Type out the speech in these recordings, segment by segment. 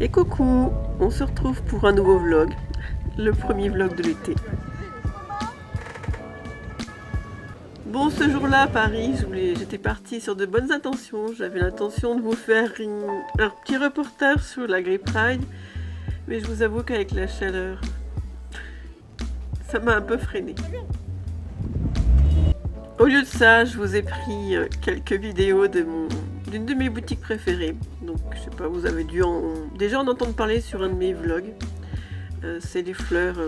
Et coucou, on se retrouve pour un nouveau vlog, le premier vlog de l'été. Bon, ce jour-là à Paris, j'étais partie sur de bonnes intentions. J'avais l'intention de vous faire un petit reportage sur la Gay Pride, mais je vous avoue qu'avec la chaleur, ça m'a un peu freinée. Au lieu de ça, je vous ai pris quelques vidéos d'une de mes boutiques préférées. Donc, je sais pas, vous avez dû déjà en entendre parler sur un de mes vlogs. C'est les fleurs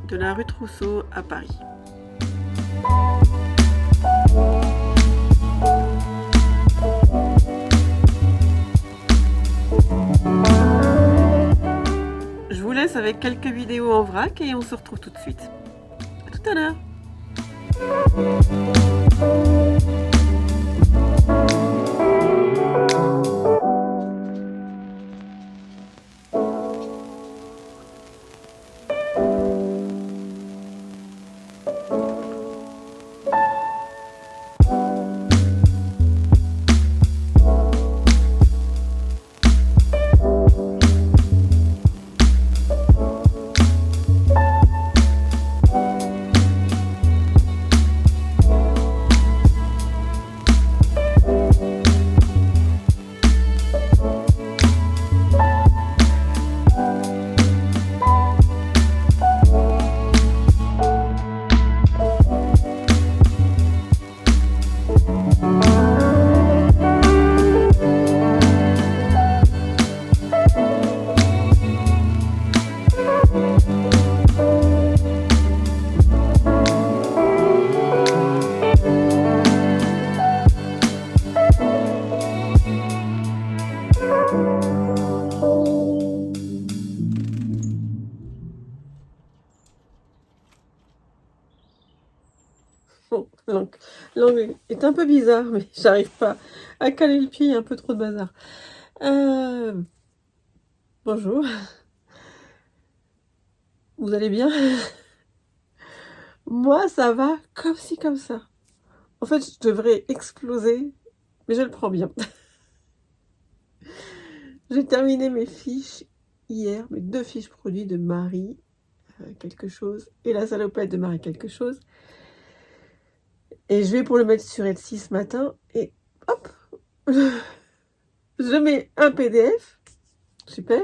de la rue Trousseau à Paris. Je vous laisse avec quelques vidéos en vrac et on se retrouve tout de suite. À tout à l'heure. Bon, l'angle est un peu bizarre, mais j'arrive pas à caler le pied, il y a un peu trop de bazar. Bonjour. Vous allez bien? Moi, ça va comme ci, comme ça. En fait, je devrais exploser, mais je le prends bien. J'ai terminé mes fiches hier, mes 2 fiches produits de Marie quelque chose et la salopette de Marie quelque chose. Et je vais pour le mettre sur Etsy ce matin et hop, je mets un PDF, super,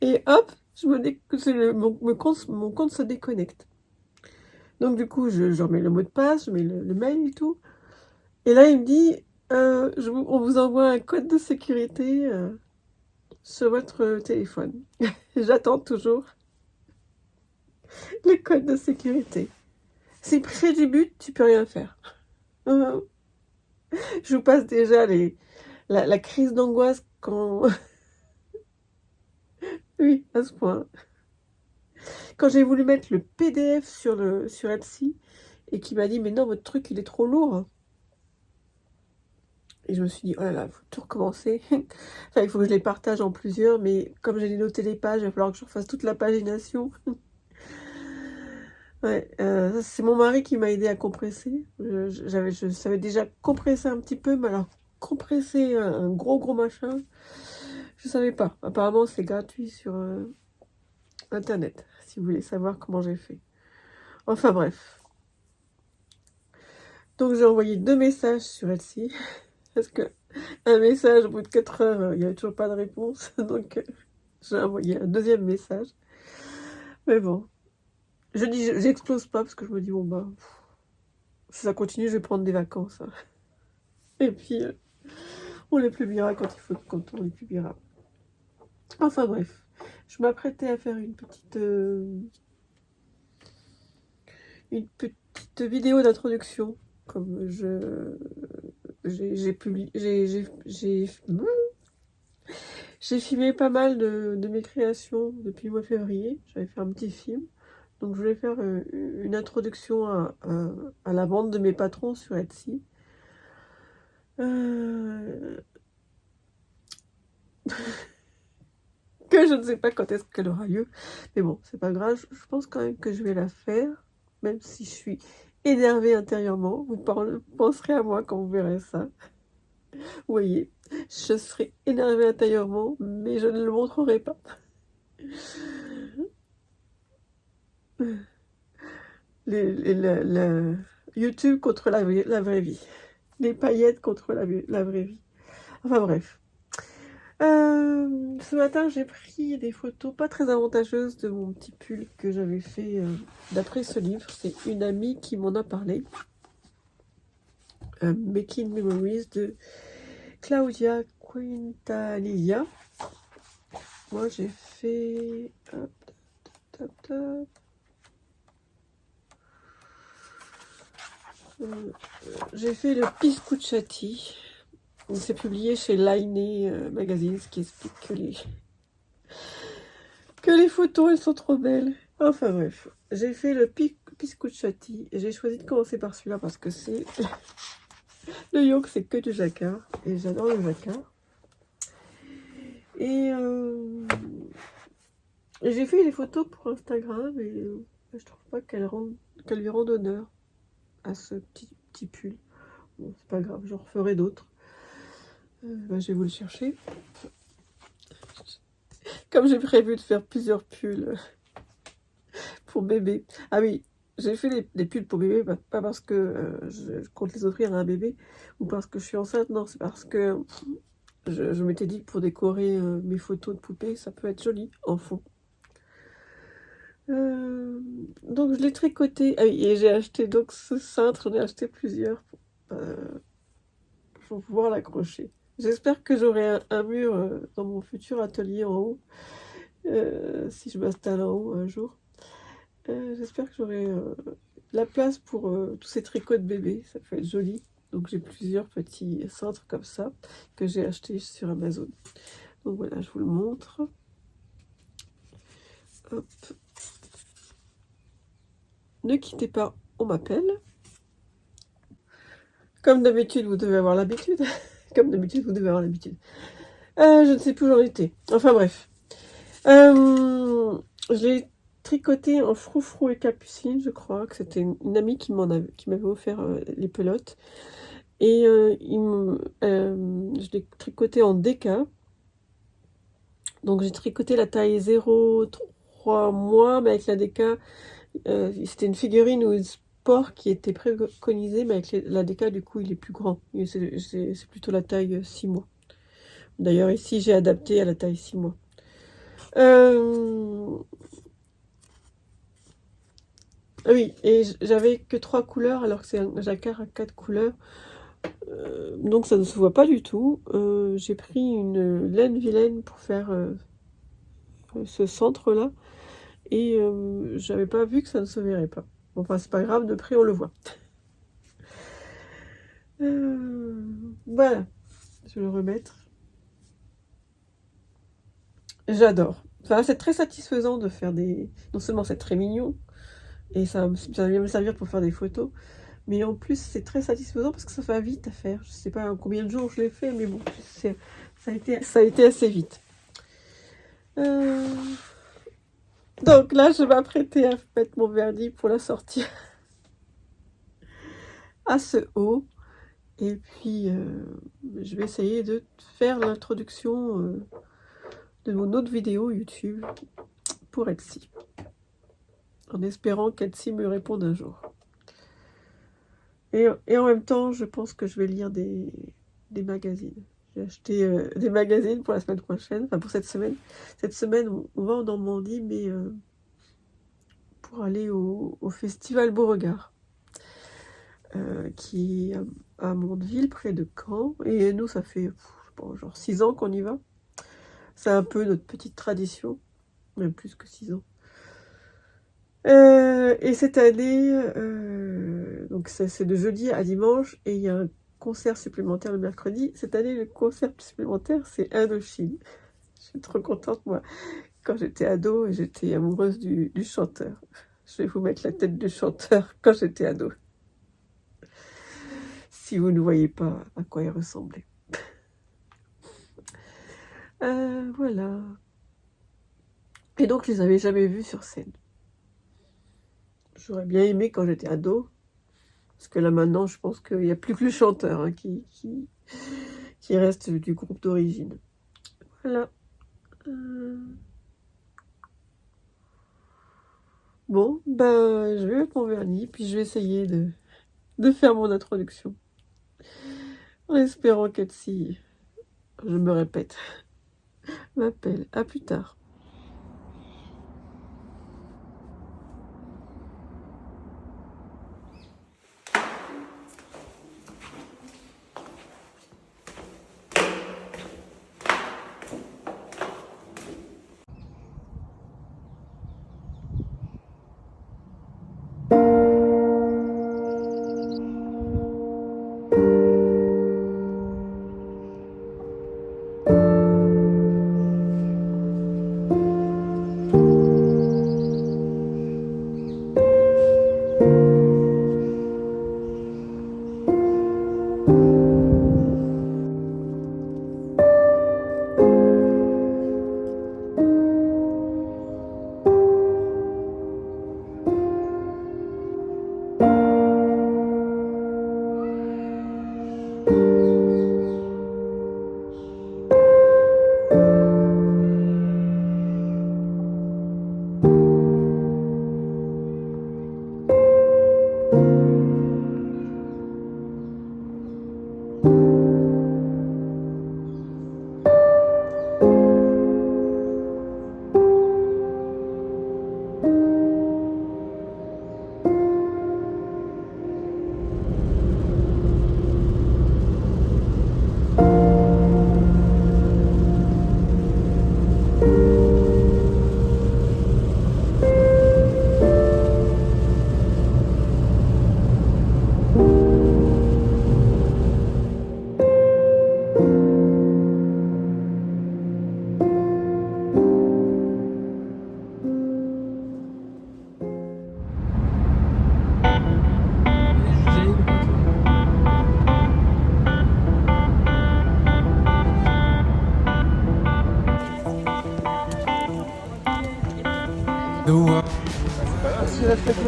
et hop, mon compte se déconnecte. Donc du coup, je remets le mot de passe, je mets le mail et tout. Et là, il me dit, on vous envoie un code de sécurité sur votre téléphone. J'attends toujours le code de sécurité. C'est près du but, tu peux rien faire. Je vous passe déjà la crise d'angoisse quand... Oui, à ce point. Quand j'ai voulu mettre le PDF sur Etsy et qui m'a dit, mais non, votre truc, il est trop lourd. Et je me suis dit, oh là là, il faut tout recommencer. Enfin, il faut que je les partage en plusieurs, mais comme j'ai noté les pages, il va falloir que je refasse toute la pagination. Ouais, c'est mon mari qui m'a aidé à compresser. Je savais déjà compresser un petit peu, mais alors compresser un gros machin, je savais pas. Apparemment, c'est gratuit sur Internet, si vous voulez savoir comment j'ai fait. Enfin bref. Donc j'ai envoyé 2 messages sur Etsy, parce que un message, au bout de 4 heures, il n'y avait toujours pas de réponse, donc j'ai envoyé un 2e message. Mais bon. Je dis, j'explose pas parce que je me dis, bon bah, si ça continue, je vais prendre des vacances. Hein. Et puis, on les publiera quand on les publiera. Enfin bref, je m'apprêtais à faire une petite vidéo d'introduction, comme j'ai filmé pas mal de mes créations depuis le mois de février. J'avais fait un petit film. Donc je voulais faire une introduction à la vente de mes patrons sur Etsy. Que je ne sais pas quand est-ce qu'elle aura lieu. Mais bon, c'est pas grave. Je pense quand même que je vais la faire. Même si je suis énervée intérieurement. Vous penserez à moi quand vous verrez ça. Vous voyez, je serai énervée intérieurement, mais je ne le montrerai pas. YouTube contre la vraie vie. Les paillettes contre la vraie vie. Enfin bref. Ce matin, j'ai pris des photos pas très avantageuses de mon petit pull que j'avais fait d'après ce livre. C'est une amie qui m'en a parlé. Making Memories de Claudia Quintanilla. Moi, j'ai fait... Hop, top, top. J'ai fait le Piscucciati. C'est publié chez Line Magazine, ce qui explique que les photos, elles sont trop belles. Enfin bref, j'ai fait le Piscucciati. Et j'ai choisi de commencer par celui-là parce que c'est... Le yoke, c'est que du jacquard. Et j'adore le jacquard. Et j'ai fait les photos pour Instagram et je trouve pas qu'elles lui rendent honneur à ce petit pull. Bon, c'est pas grave, j'en referai d'autres. Je vais vous le chercher. Comme j'ai prévu de faire plusieurs pulls pour bébé. Ah oui, j'ai fait des pulls pour bébé, pas parce que je compte les offrir à un bébé ou parce que je suis enceinte, non, c'est parce que je m'étais dit que pour décorer mes photos de poupées, ça peut être joli en fond. Donc je l'ai tricoté. Ah oui, et j'ai acheté donc ce cintre, j'en ai acheté plusieurs pour pouvoir l'accrocher. J'espère que j'aurai un mur dans mon futur atelier en haut, si je m'installe en haut un jour. J'espère que j'aurai la place pour tous ces tricots de bébé, ça peut être joli. Donc j'ai plusieurs petits cintres comme ça que j'ai achetés sur Amazon. Donc voilà, je vous le montre. Hop. Ne quittez pas, on m'appelle. Comme d'habitude, vous devez avoir l'habitude. Comme d'habitude, vous devez avoir l'habitude. Je ne sais plus où j'en étais. Enfin bref. Je l'ai tricoté en froufrou et capucine, je crois. Que c'était une amie qui m'avait offert les pelotes. Et je l'ai tricoté en déca. Donc j'ai tricoté la taille 0,3 mois, mais avec la déca, c'était une figurine ou une sport qui était préconisée, mais avec la déca, du coup, il est plus grand. C'est plutôt la taille 6 mois. D'ailleurs, ici, j'ai adapté à la taille 6 mois. Oui, et j'avais que 3 couleurs, alors que c'est un jacquard à 4 couleurs. Donc ça ne se voit pas du tout. J'ai pris une laine vilaine pour faire ce centre-là. Et j'avais pas vu que ça ne se verrait pas. Enfin, c'est pas grave, de près on le voit. Voilà, je vais le remettre. J'adore. Enfin, c'est très satisfaisant de faire des... Non seulement c'est très mignon, et ça vient me servir pour faire des photos, mais en plus c'est très satisfaisant parce que ça va vite à faire. Je sais pas combien de jours je l'ai fait, mais bon, ça a été assez vite. Donc là, je vais m'apprêter à mettre mon vernis pour la sortir à ce haut. Et puis, je vais essayer de faire l'introduction de mon autre vidéo YouTube pour Etsy. En espérant qu'Etsy me réponde un jour. Et en même temps, je pense que je vais lire des magazines. J'ai acheté des magazines pour la semaine prochaine, enfin pour cette semaine. Cette semaine, on va en Normandie, mais pour aller au Festival Beauregard, qui est à Mondeville, près de Caen. Et nous, ça fait genre 6 ans qu'on y va. C'est un peu notre petite tradition, même plus que 6 ans. Et cette année, donc c'est de jeudi à dimanche, et il y a un concert supplémentaire le mercredi. Cette année, le concert supplémentaire, c'est Indochine. Je suis trop contente, moi. Quand j'étais ado, j'étais amoureuse du chanteur. Je vais vous mettre la tête du chanteur quand j'étais ado. Si vous ne voyez pas à quoi il ressemblait. Voilà. Et donc, je les avais jamais vus sur scène. J'aurais bien aimé quand j'étais ado. Parce que là, maintenant, je pense qu'il n'y a plus que le chanteur hein, qui reste du groupe d'origine. Voilà. Bon, ben, je vais mettre mon vernis, puis je vais essayer de faire mon introduction. En espérant qu'Etsy, je me répète, m'appelle. À plus tard.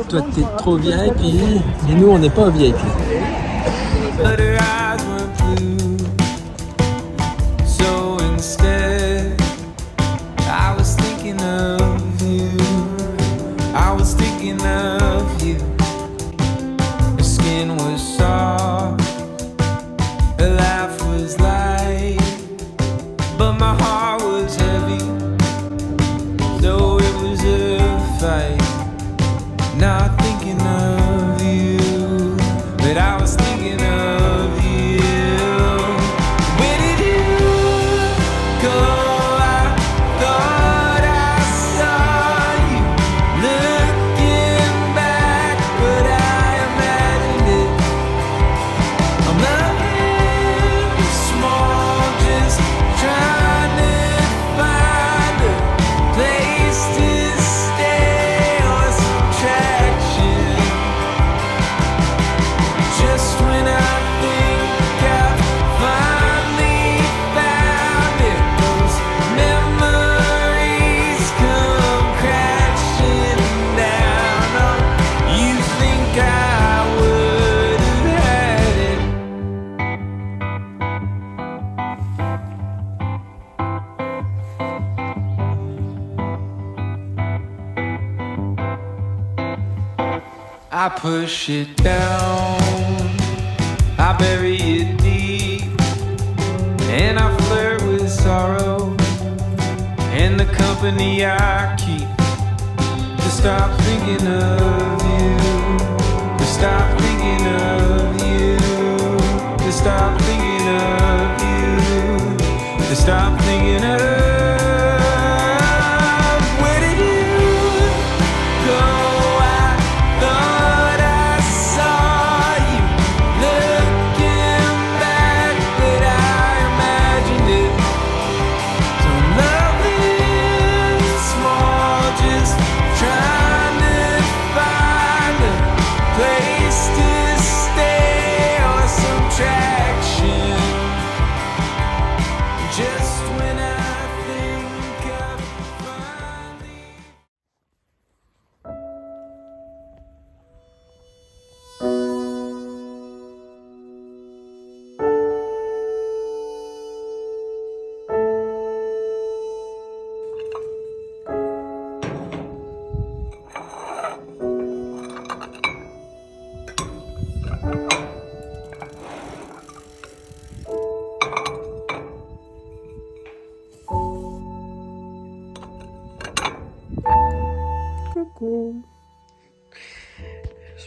Toi t'es trop VIP et nous on n'est pas VIP. But her eyes weren't blue, so instead I was thinking of you. I was thinking of you. Her skin was soft, her laugh was light, but my heart was heavy, so it was a fight. Not thinking of you, but I was thinking of you. Where did you go? I thought I saw you looking back, but I imagined it. I'm loving small, just trying to find a place to stay or some traction. Just when I think I've finally found it, those memories come crashing down. Oh, you think I would have had it? I push it down, I bury it deep, and I flirt with sorrow and the company I keep. To stop thinking of you, to stop thinking of you, to stop thinking of you, to stop thinking of. Where did you go? I thought I saw you looking back, but I imagined it. So loving small, just trying to find a place to stay or some traction. Just when I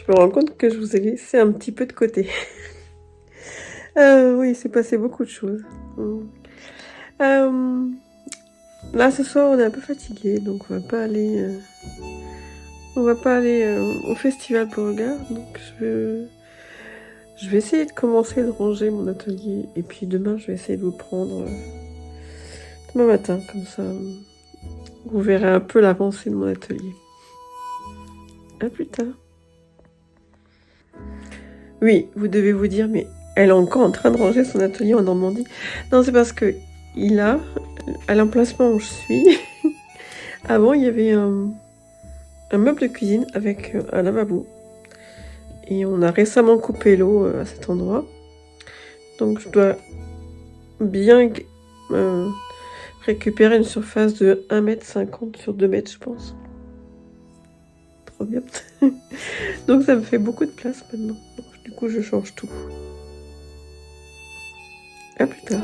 me rends compte que je vous ai laissé un petit peu de côté. Oui, il s'est passé beaucoup de choses. Là, ce soir, on est un peu fatigué, donc on va pas aller au festival Beauregard. Donc je vais essayer de commencer de ranger mon atelier, et puis demain, je vais essayer de vous prendre demain matin, comme ça, vous verrez un peu l'avancée de mon atelier. À plus tard. Oui, vous devez vous dire, mais elle est encore en train de ranger son atelier en Normandie. Non, c'est parce que il a, à l'emplacement où je suis, avant il y avait un meuble de cuisine avec un lavabo. Et on a récemment coupé l'eau à cet endroit. Donc je dois bien récupérer une surface de 1,50 m sur 2 mètres, je pense. Trop bien. Donc ça me fait beaucoup de place maintenant. Donc, du coup, je change tout. À plus tard.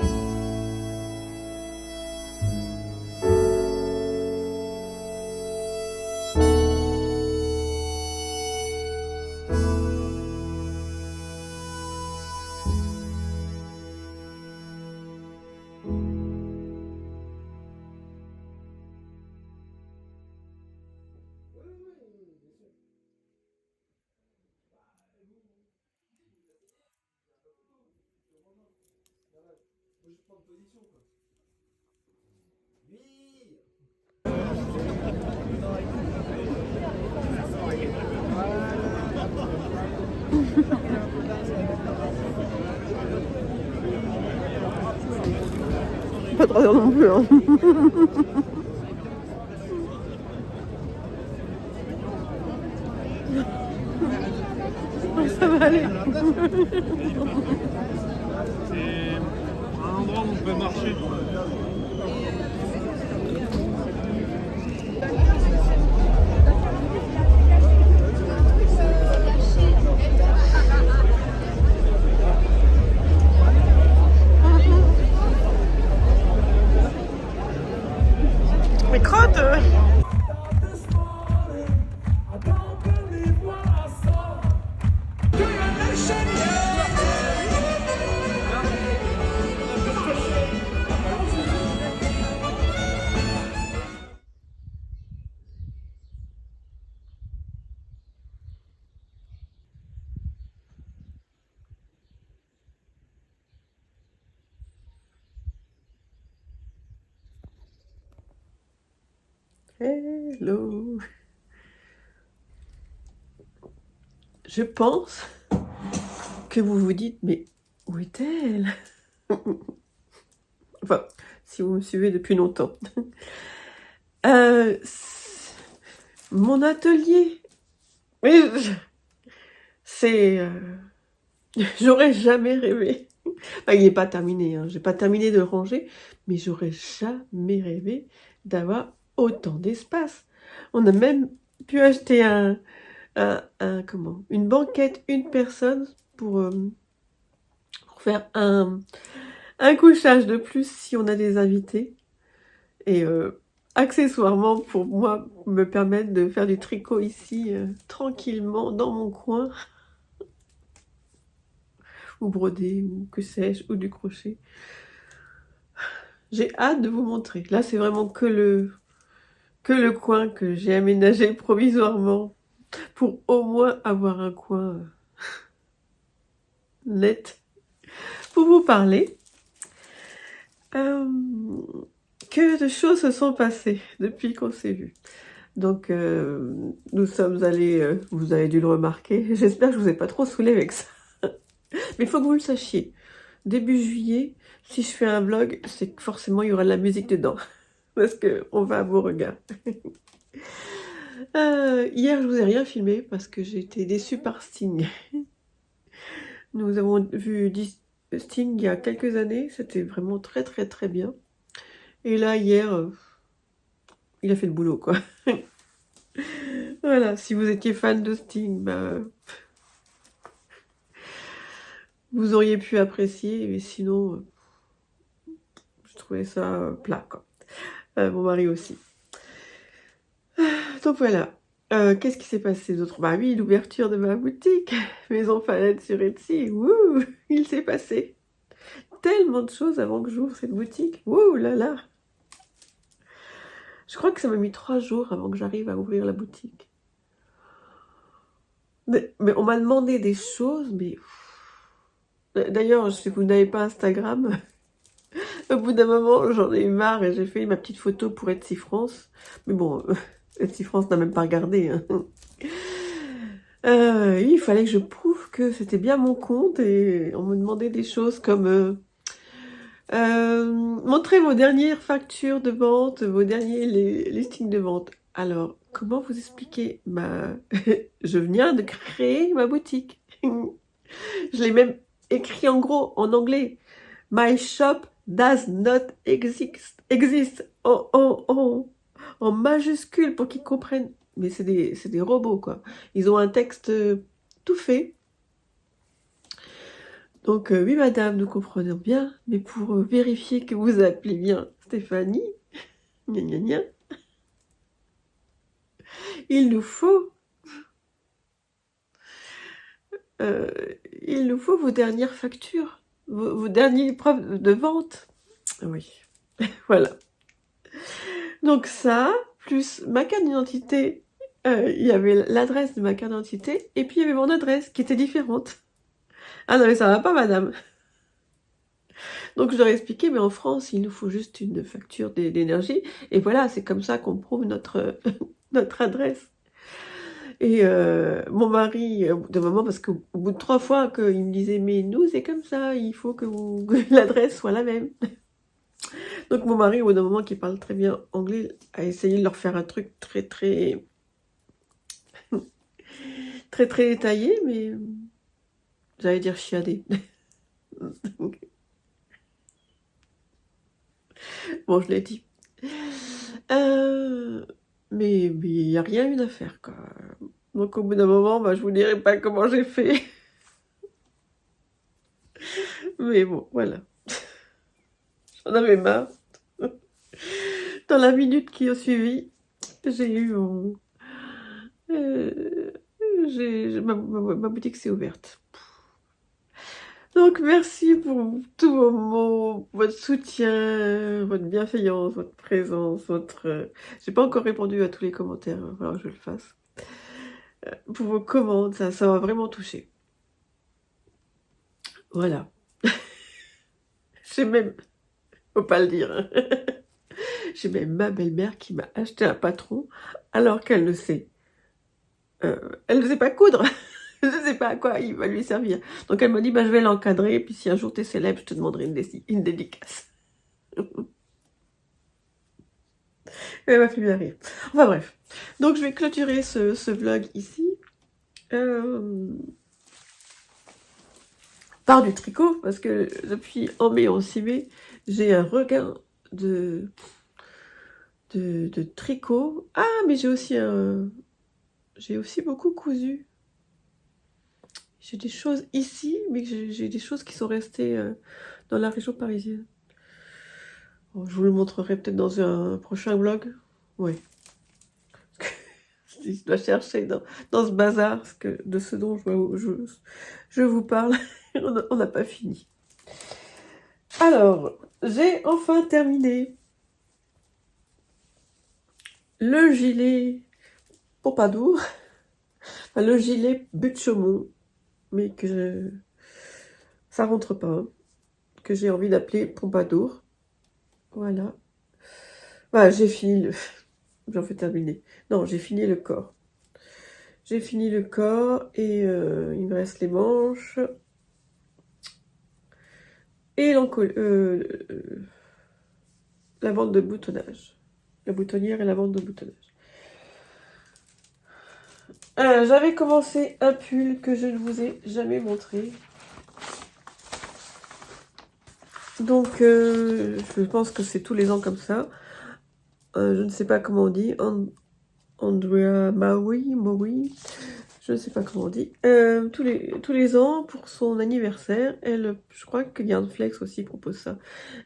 Pas 3 heures non plus, hein. Ça va aller. C'est un endroit où on peut marcher. Mais crotte. Hello. Je pense que vous vous dites, mais où est-elle? Enfin, si vous me suivez depuis longtemps. Mon atelier, mais c'est... j'aurais jamais rêvé. Enfin, il n'est pas terminé, hein. J'ai pas terminé de le ranger, mais j'aurais jamais rêvé d'avoir autant d'espace. On a même pu acheter une banquette, une personne pour faire un couchage de plus si on a des invités. Et accessoirement, pour moi, me permettre de faire du tricot ici, tranquillement, dans mon coin. Ou broder, ou que sais-je, ou du crochet. J'ai hâte de vous montrer. Là, c'est vraiment que le coin que j'ai aménagé provisoirement pour au moins avoir un coin net pour vous parler. Que de choses se sont passées depuis qu'on s'est vu. Donc, nous sommes allés, vous avez dû le remarquer, j'espère que je vous ai pas trop saoulé avec ça. Mais il faut que vous le sachiez. Début juillet, si je fais un vlog, c'est que forcément il y aura de la musique dedans. Parce qu'on va à Beauregard. Hier, je vous ai rien filmé parce que j'ai été déçue par Sting. Nous avons vu Sting il y a quelques années. C'était vraiment très très très bien. Et là, hier, il a fait le boulot, quoi. Voilà, si vous étiez fan de Sting, bah... vous auriez pu apprécier, mais sinon, je trouvais ça plat, quoi. Mon mari aussi. Donc voilà. Qu'est-ce qui s'est passé d'autre? Bah oui, l'ouverture de ma boutique, Maison Palette sur Etsy. Wouh, il s'est passé tellement de choses avant que j'ouvre cette boutique. Wouh là là. Je crois que ça m'a mis 3 jours avant que j'arrive à ouvrir la boutique. Mais on m'a demandé des choses, mais... D'ailleurs, si vous n'avez pas Instagram, au bout d'un moment, j'en ai eu marre et j'ai fait ma petite photo pour Etsy France. Mais bon, Etsy France n'a même pas regardé. Hein. Il fallait que je prouve que c'était bien mon compte et on me demandait des choses comme... montrez vos dernières factures de vente, vos derniers listings de vente. Alors, comment vous expliquer je viens de créer ma boutique. Je l'ai même écrit en gros, en anglais. My shop does not exist. En majuscule pour qu'ils comprennent. Mais c'est des robots, quoi. Ils ont un texte tout fait. Donc, oui, madame, nous comprenons bien. Mais pour vérifier que vous appelez bien Stéphanie, gna gna gna, il nous faut vos dernières factures, vos dernières preuves de vente. Oui, voilà. Donc ça, plus ma carte d'identité, il y avait l'adresse de ma carte d'identité, et puis il y avait mon adresse qui était différente. Ah non mais ça va pas madame. Donc je leur ai expliqué, mais en France, il nous faut juste une facture d'énergie, et voilà, c'est comme ça qu'on prouve notre, notre adresse. Et mon mari, au bout d'un moment, parce qu'au bout de 3 fois qu'il me disait, mais nous c'est comme ça, il faut que l'adresse soit la même. Donc mon mari, au bout d'un moment, qui parle très bien anglais, a essayé de leur faire un truc très très très très détaillé, mais j'allais dire chiadé. Bon, je l'ai dit. Mais il n'y a rien eu à faire, quoi. Donc au bout d'un moment, bah, je vous dirai pas comment j'ai fait. Mais bon, voilà. J'en avais marre. Dans la minute qui a suivi, j'ai eu ma boutique s'est ouverte. Donc merci pour tous vos mots, votre soutien, votre bienveillance, votre présence, j'ai pas encore répondu à tous les commentaires, il va falloir que je le fasse. Pour vos commandes, ça m'a vraiment touchée. Voilà. J'ai même, faut pas le dire, hein. J'ai même ma belle-mère qui m'a acheté un patron alors qu'elle ne sait. Elle ne sait pas coudre. Je ne sais pas à quoi il va lui servir. Donc elle m'a dit, bah, je vais l'encadrer, puis si un jour t'es célèbre, je te demanderai une dédicace. Elle m'a fait bien rire. Enfin bref. Donc je vais clôturer ce vlog ici. Par du tricot, parce que depuis en mai, en 6 mai, j'ai un regain de tricot. Ah, mais j'ai aussi beaucoup cousu. J'ai des choses ici, mais j'ai des choses qui sont restées dans la région parisienne. Bon, je vous le montrerai peut-être dans un prochain vlog. Oui. Je dois chercher dans ce bazar de ce dont je vous parle. On n'a pas fini. Alors, j'ai enfin terminé le gilet Pompadour, enfin, le gilet but de Chaumont, mais que ça rentre pas, que j'ai envie d'appeler Pompadour. Voilà. Voilà, j'ai fini j'en fais terminer. Non, j'ai fini le corps. J'ai fini le corps et il me reste les manches et la bande de boutonnage. La boutonnière et la bande de boutonnage. J'avais commencé un pull que je ne vous ai jamais montré. Donc, je pense que c'est tous les ans comme ça. Je ne sais pas comment on dit. Andrea Maui, je ne sais pas comment on dit. Tous les ans, pour son anniversaire, je crois que Yarnflex aussi propose ça.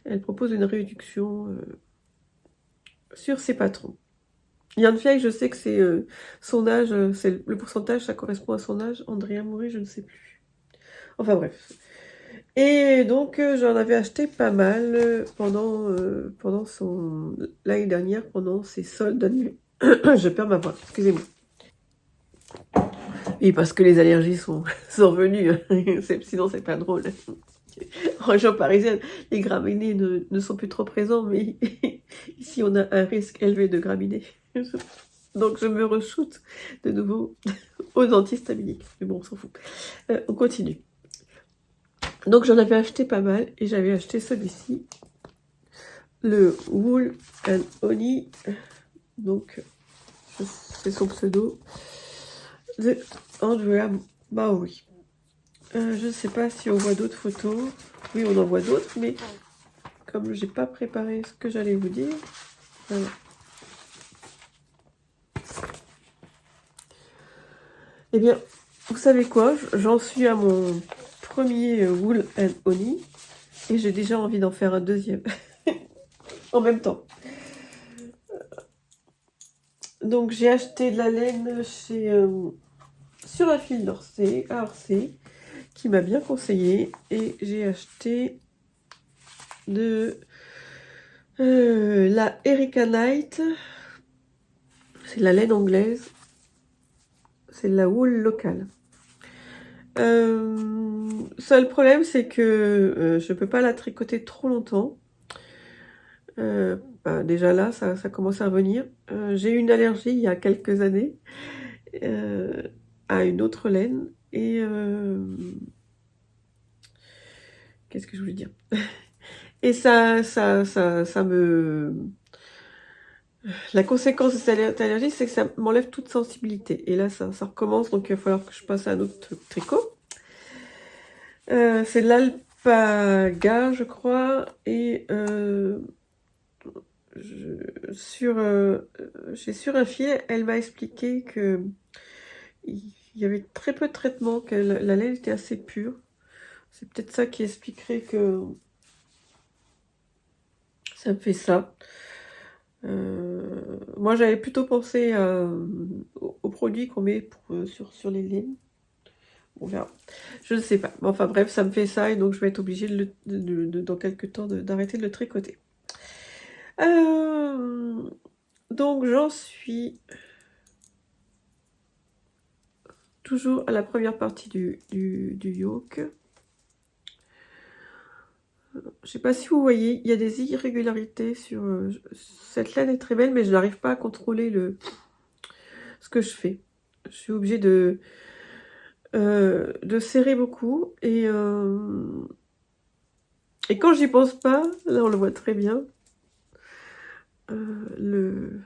Elle propose une réduction sur ses patrons. Yann Fieg, je sais que c'est son âge, c'est le pourcentage, ça correspond à son âge. Andrea Moury, je ne sais plus. Enfin bref. Et donc j'en avais acheté pas mal pendant l'année dernière, pendant ses soldes annuels. Je perds ma voix, excusez-moi. Oui, parce que les allergies sont revenues, sinon c'est pas drôle. En région parisienne, les graminées ne sont plus trop présents, mais ici on a un risque élevé de graminées. Donc je me re-shoote de nouveau aux antihistaminiques. Mais bon, on s'en fout. On continue. Donc j'en avais acheté pas mal et j'avais acheté celui-ci, le Wool and Honey. Donc c'est son pseudo, de Andrea Mowry. Je ne sais pas si on voit d'autres photos. Oui, on en voit d'autres, mais comme j'ai pas préparé ce que j'allais vous dire, voilà. Eh bien, vous savez quoi? J'en suis à mon premier Wool and Honey et j'ai déjà envie d'en faire un deuxième en même temps. Donc j'ai acheté de la laine sur un fil d'Orsay, à Orsay, qui m'a bien conseillé, et j'ai acheté de la Erica Knight, c'est de la laine anglaise, c'est de la wool locale. Seul problème, c'est que je peux pas la tricoter trop longtemps. Déjà là, ça commence à revenir. J'ai eu une allergie il y a quelques années à une autre laine, et qu'est-ce que je voulais dire? Et ça me... La conséquence de cette allergie, c'est que ça m'enlève toute sensibilité. Et là, ça recommence, donc il va falloir que je passe à un autre tricot. C'est l'alpaga, je crois, et sur un fil, elle m'a expliqué que il y avait très peu de traitement, que la laine était assez pure. C'est peut-être ça qui expliquerait que ça me fait ça. Moi, j'avais plutôt pensé aux produits qu'on met sur les laines. On verra. Je ne sais pas. Enfin bref, ça me fait ça, et donc je vais être obligée dans quelques temps d'arrêter de le tricoter. Donc j'en suis toujours à la première partie du yoke. Je sais pas si vous voyez, il y a des irrégularités sur... cette laine est très belle, mais je n'arrive pas à contrôler ce que je fais. Je suis obligée de serrer beaucoup, et quand j'y pense pas, là on le voit très bien, le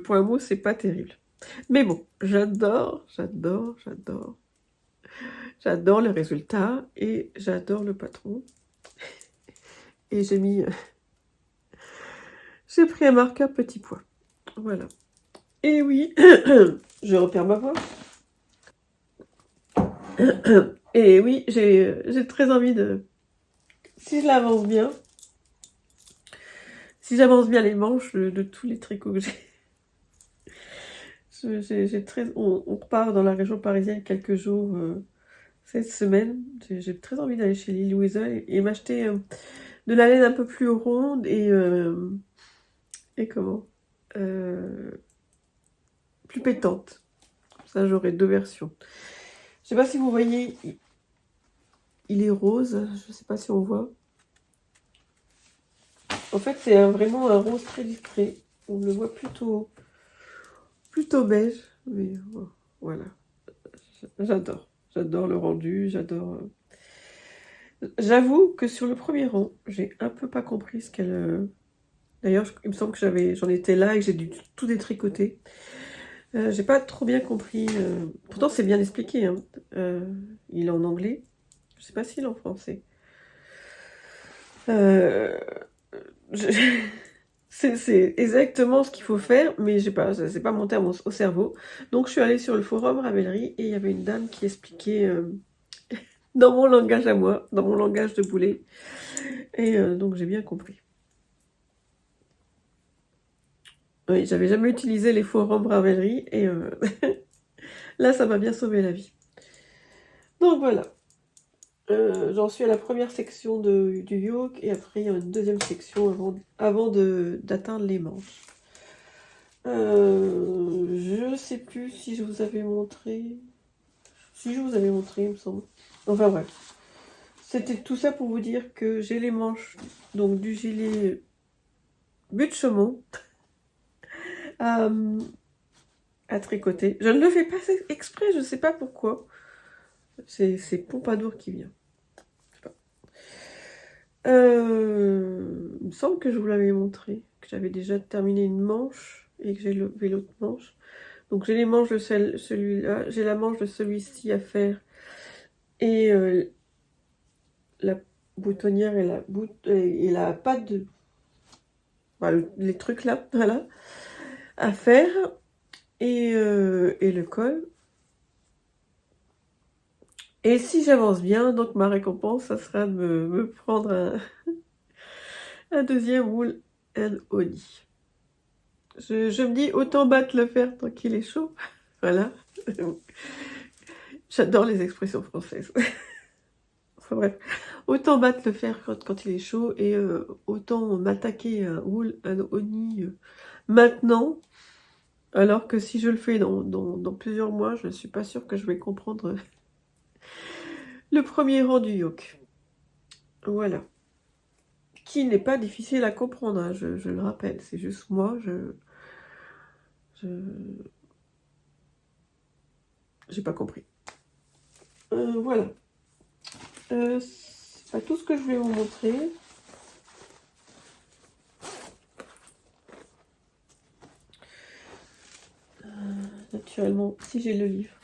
point mot, c'est pas terrible. Mais bon, j'adore le résultat, et j'adore le patron. Et j'ai pris un marqueur petit pois. Voilà. Et oui, je repère ma voix. Et oui, j'ai très envie de... Si j'avance bien les manches de tous les tricots que j'ai. On repart dans la région parisienne quelques jours cette semaine. J'ai très envie d'aller chez Lily Weasel et m'acheter de la laine un peu plus ronde, et comment plus pétante. Ça, j'aurai deux versions. Je sais pas si vous voyez, il est rose. Je sais pas si on voit. En fait, c'est vraiment un rose très discret. On le voit plutôt beige, mais voilà. J'adore le rendu, j'adore. J'avoue que sur le premier rang, j'ai un peu pas compris ce qu'elle... D'ailleurs, il me semble que j'en étais là et que j'ai dû tout détricoter. J'ai pas trop bien compris. Pourtant, c'est bien expliqué, hein. Il est en anglais. Je sais pas s'il est en français. C'est exactement ce qu'il faut faire, mais c'est pas monté au cerveau. Donc je suis allée sur le forum Ravelry, et il y avait une dame qui expliquait dans mon langage à moi, dans mon langage de boulet. Et donc j'ai bien compris. Oui, j'avais jamais utilisé les fours en bravellerie et là, ça m'a bien sauvé la vie. Donc voilà. J'en suis à la première section du yoke et après il y a une deuxième section avant d'atteindre les manches. Je sais plus si je vous avais montré. Si je vous avais montré, il me semble. Enfin bref. C'était tout ça pour vous dire que j'ai les manches donc du gilet but chaumont à tricoter. Je ne le fais pas exprès, je ne sais pas pourquoi. C'est Pompadour qui vient. Il me semble que je vous l'avais montré, que j'avais déjà terminé une manche et que j'ai levé l'autre manche. Donc j'ai les manches de celui-là, j'ai la manche de celui-ci à faire et la boutonnière et la patte de... Voilà, les trucs là, voilà, à faire et le col. Et si j'avance bien, donc ma récompense, ça sera de me prendre un deuxième wool and honey. Je me dis, autant battre le fer tant qu'il est chaud. Voilà. J'adore les expressions françaises. Enfin bref. Autant battre le fer quand il est chaud et autant m'attaquer à wool and honey maintenant. Alors que si je le fais dans plusieurs mois, je ne suis pas sûre que je vais comprendre le premier rang du yoke. Voilà. Qui n'est pas difficile à comprendre, hein, je le rappelle. C'est juste moi, j'ai pas compris. Voilà. C'est pas tout ce que je vais vous montrer. Naturellement, si j'ai le livre.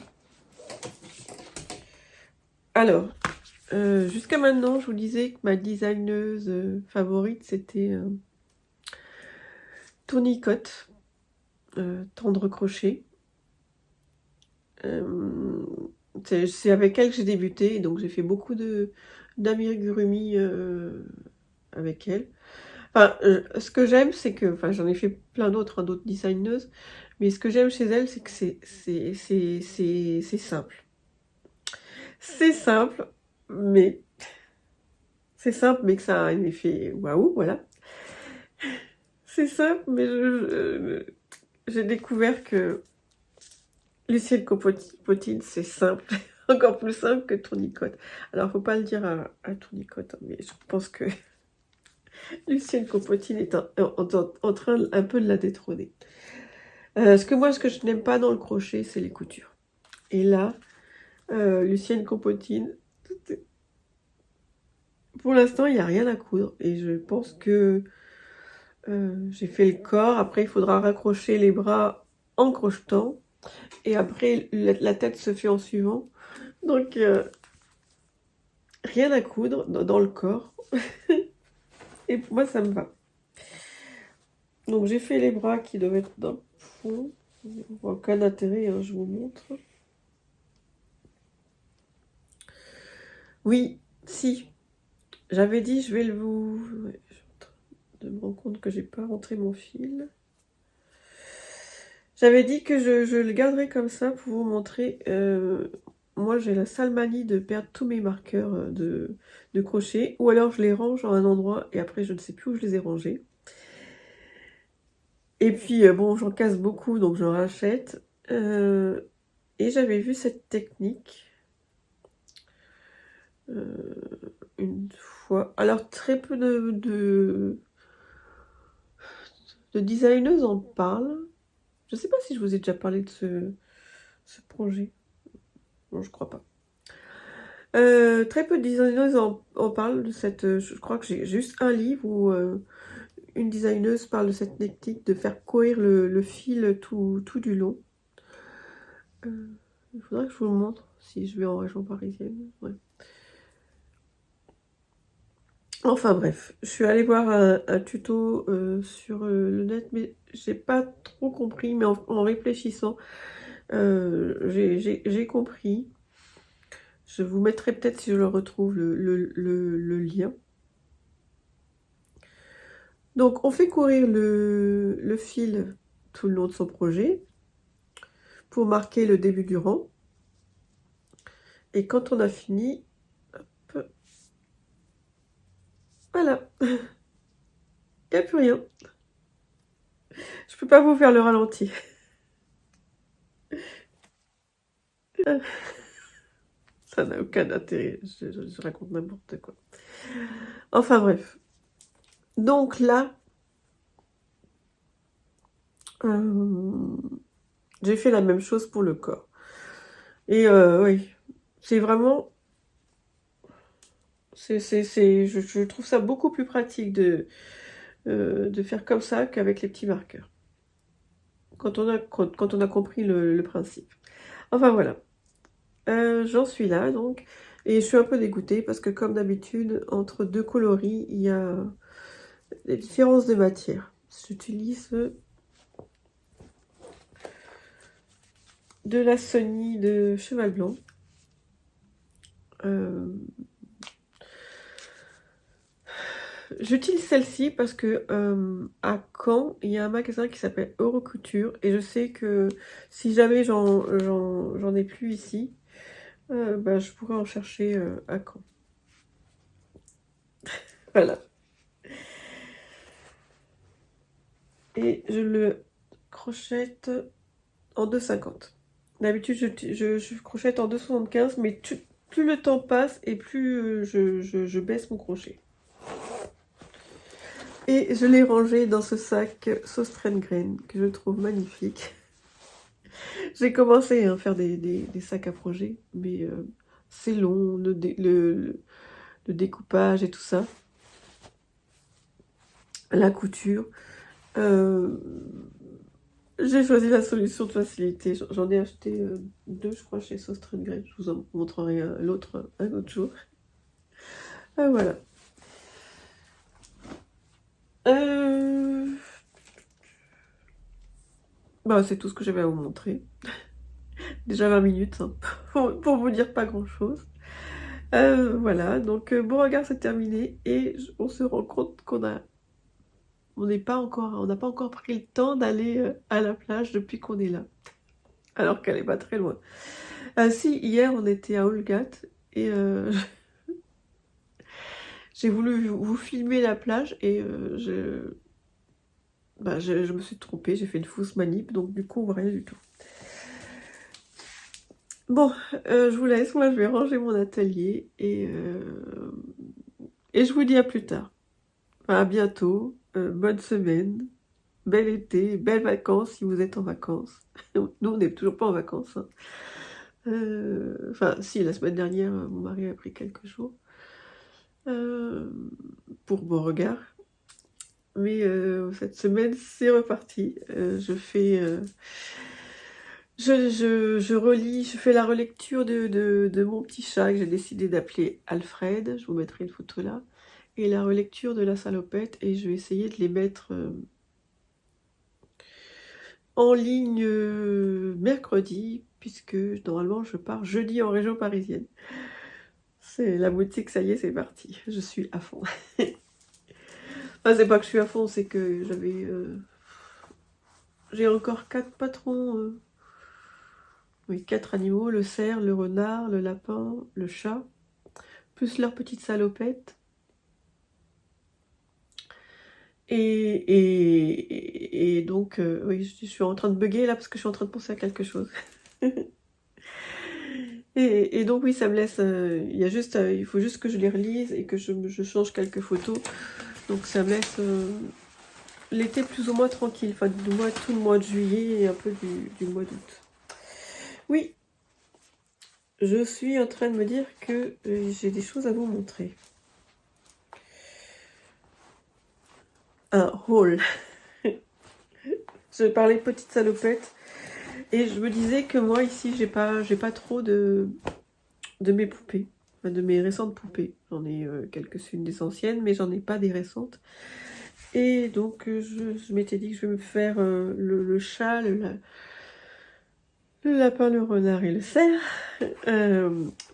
Alors, jusqu'à maintenant, je vous disais que ma designeuse favorite, c'était Tournicote, tendre crochet. C'est avec elle que j'ai débuté, donc j'ai fait beaucoup d'amigurumi avec elle. Enfin, ce que j'aime, c'est que, enfin, j'en ai fait plein d'autres, hein, d'autres designeuses, mais ce que j'aime chez elle, c'est que c'est simple. C'est simple, mais que ça a un effet waouh, voilà. C'est simple, mais j'ai découvert que Lucienne Compotine, c'est simple, encore plus simple que Tournicote. Alors, faut pas le dire à Tournicote, hein, mais je pense que Lucienne Compotine est en train un peu de la détrôner. Ce que je n'aime pas dans le crochet, c'est les coutures. Et là, Lucienne Compotine, pour l'instant, il n'y a rien à coudre. Et je pense que j'ai fait le corps. Après, il faudra raccrocher les bras en crochetant. Et après, la tête se fait en suivant. Donc, rien à coudre dans le corps. Et pour moi, ça me va. Donc, j'ai fait les bras qui doivent être dans le fond. Aucun intérêt, hein, je vous montre. Oui, si. J'avais dit, je vais vous... Ouais, je suis en train de me rendre compte que j'ai pas rentré mon fil. J'avais dit que je le garderais comme ça pour vous montrer. Moi, j'ai la sale manie de perdre tous mes marqueurs de crochet. Ou alors, je les range en un endroit et après, je ne sais plus où je les ai rangés. Et puis, bon, j'en casse beaucoup, donc j'en rachète. Et j'avais vu cette technique une fois. Alors, très peu de designeuses en parlent. Je ne sais pas si je vous ai déjà parlé de ce projet. Non, je crois pas. Très peu de designeuses en parlent de cette... Je crois que j'ai juste un livre où une designeuse parle de cette technique de faire courir le fil tout du long. Il faudrait que je vous le montre si je vais en région parisienne. Ouais. Enfin bref, je suis allée voir un tuto sur le net, mais j'ai pas trop compris, mais en réfléchissant, j'ai compris. Je vous mettrai peut-être, si je le retrouve, le lien. Donc, on fait courir le fil tout le long de son projet pour marquer le début du rang. Et quand on a fini, hop, voilà, il n'y a plus rien. Je peux pas vous faire le ralenti. Ça n'a aucun intérêt, je raconte n'importe quoi. Enfin bref. Donc là, j'ai fait la même chose pour le corps. Et oui, c'est vraiment... je trouve ça beaucoup plus pratique de faire comme ça qu'avec les petits marqueurs. Quand on a compris le principe. Enfin voilà. J'en suis là donc. Et je suis un peu dégoûtée parce que comme d'habitude, entre deux coloris, il y a des différences de matière. J'utilise de la Sony de Cheval Blanc. J'utilise celle-ci parce que à Caen, il y a un magasin qui s'appelle Eurocouture et je sais que si jamais j'en ai plus ici, bah, je pourrais en chercher à Caen. Voilà. Et je le crochette en 2,50. D'habitude, je crochette en 2,75, mais plus le temps passe et plus je baisse mon crochet. Et je l'ai rangé dans ce sac Sauce Grain que je trouve magnifique. J'ai commencé à faire des sacs à projet, mais c'est long, le découpage et tout ça. La couture. J'ai choisi la solution de facilité. J'en ai acheté 2, je crois, chez Sauce Grain. Je vous en montrerai l'autre un autre jour. Voilà. Bah, c'est tout ce que j'avais à vous montrer. Déjà 20 minutes, hein, pour vous dire pas grand-chose. Voilà, donc Beauregard c'est terminé et on se rend compte on n'a pas encore pris le temps d'aller à la plage depuis qu'on est là. Alors qu'elle est pas très loin. Si, hier on était à Olgat et j'ai voulu vous filmer la plage et je me suis trompée, j'ai fait une fausse manip, donc du coup on voit rien du tout. Bon, je vous laisse, moi je vais ranger mon atelier et je vous dis à plus tard. Enfin, à bientôt, bonne semaine, bel été, belles vacances si vous êtes en vacances. Nous on n'est toujours pas en vacances. Hein. Enfin si, la semaine dernière, mon mari a pris quelques jours pour Beauregard. Mais cette semaine c'est reparti. Je relis, je fais la relecture de mon petit chat que j'ai décidé d'appeler Alfred, je vous mettrai une photo là, et la relecture de la salopette, et je vais essayer de les mettre en ligne mercredi, puisque normalement je pars jeudi en région parisienne. C'est la boutique, ça y est, c'est parti, je suis à fond. Enfin, c'est pas que je suis à fond, c'est que j'ai encore 4 patrons... Oui, 4 animaux, le cerf, le renard, le lapin, le chat, plus leur petite salopette. Et donc, oui, je suis en train de bugger là parce que je suis en train de penser à quelque chose. et donc, oui, ça me laisse... il faut juste que je les relise et que je change quelques photos. Donc, ça me laisse l'été plus ou moins tranquille. Enfin, tout le mois de juillet et un peu du mois d'août. Oui, je suis en train de me dire que j'ai des choses à vous montrer. Un haul. Je parlais de petite salopette et je me disais que moi ici j'ai pas trop de mes poupées, enfin, de mes récentes poupées. J'en ai quelques-unes des anciennes, mais j'en ai pas des récentes. Et donc je m'étais dit que je vais me faire le chat, le lapin, le renard et le cerf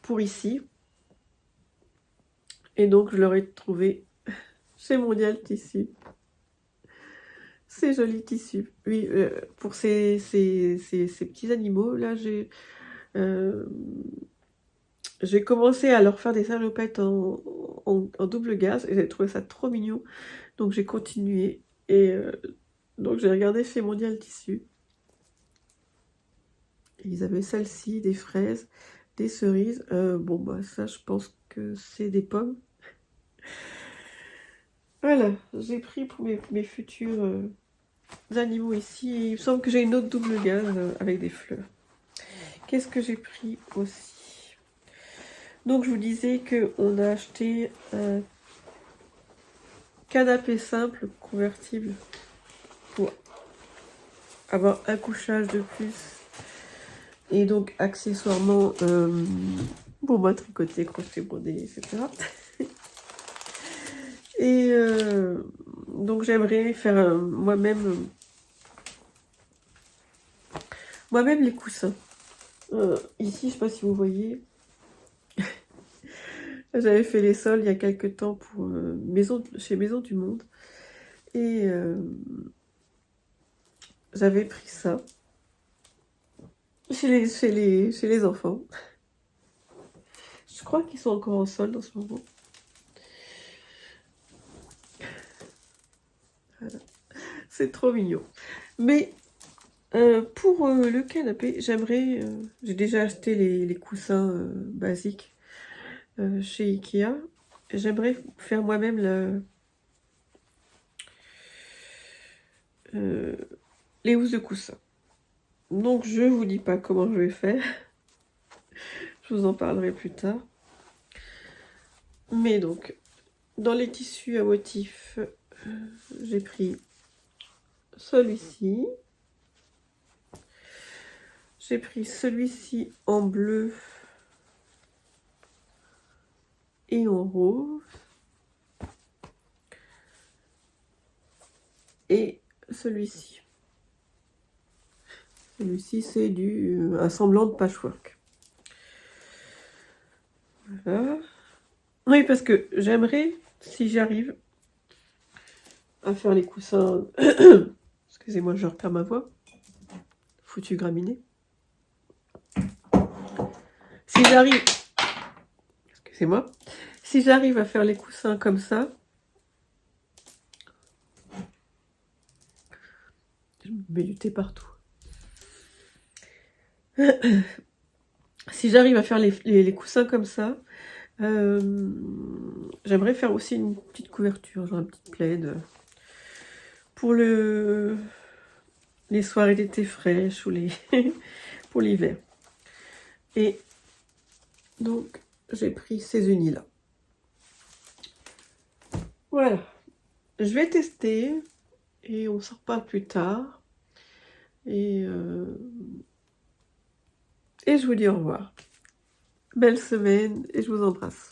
pour ici. Et donc je leur ai trouvé chez Mondial Tissu ces jolis tissus. Oui, pour ces petits animaux, là, j'ai commencé à leur faire des salopettes en double gaze et j'ai trouvé ça trop mignon. Donc j'ai continué et donc j'ai regardé chez Mondial Tissu. Ils avaient celle-ci, des fraises, des cerises. Bon bah ça je pense que c'est des pommes. Voilà, j'ai pris pour mes futurs animaux ici. Et il me semble que j'ai une autre double gaze avec des fleurs. Qu'est-ce que j'ai pris aussi? Donc je vous disais qu'on a acheté un canapé simple convertible pour avoir un couchage de plus et donc accessoirement pour moi tricoter, crocheter, broder, etc. Et donc j'aimerais faire moi-même les coussins. Ici, je sais pas si vous voyez, j'avais fait les sols il y a quelques temps pour chez Maison du Monde. Et j'avais pris ça chez les enfants. Je crois qu'ils sont encore en solde en ce moment. Voilà. C'est trop mignon. Mais pour le canapé, j'aimerais... j'ai déjà acheté les coussins basiques chez Ikea. J'aimerais faire moi-même les housses de coussin. Donc je vous dis pas comment je vais faire. Je vous en parlerai plus tard. Mais donc, dans les tissus à motifs, j'ai pris celui-ci. J'ai pris celui-ci en bleu et en rose. Et celui-ci. Celui-ci, c'est un semblant de patchwork. Voilà. Oui, parce que j'aimerais, si j'arrive, à faire les coussins... Excusez-moi, je repère ma voix. Foutu graminé. Si j'arrive... Excusez-moi. Si j'arrive à faire les coussins comme ça... Je me mets du thé partout. Si j'arrive à faire les coussins comme ça, j'aimerais faire aussi une petite couverture, genre un petit plaid pour les soirées d'été fraîches ou pour l'hiver. Et donc j'ai pris ces unis là. Voilà, je vais tester et on s'en reparle plus tard. Et je vous dis au revoir. Belle semaine et je vous embrasse.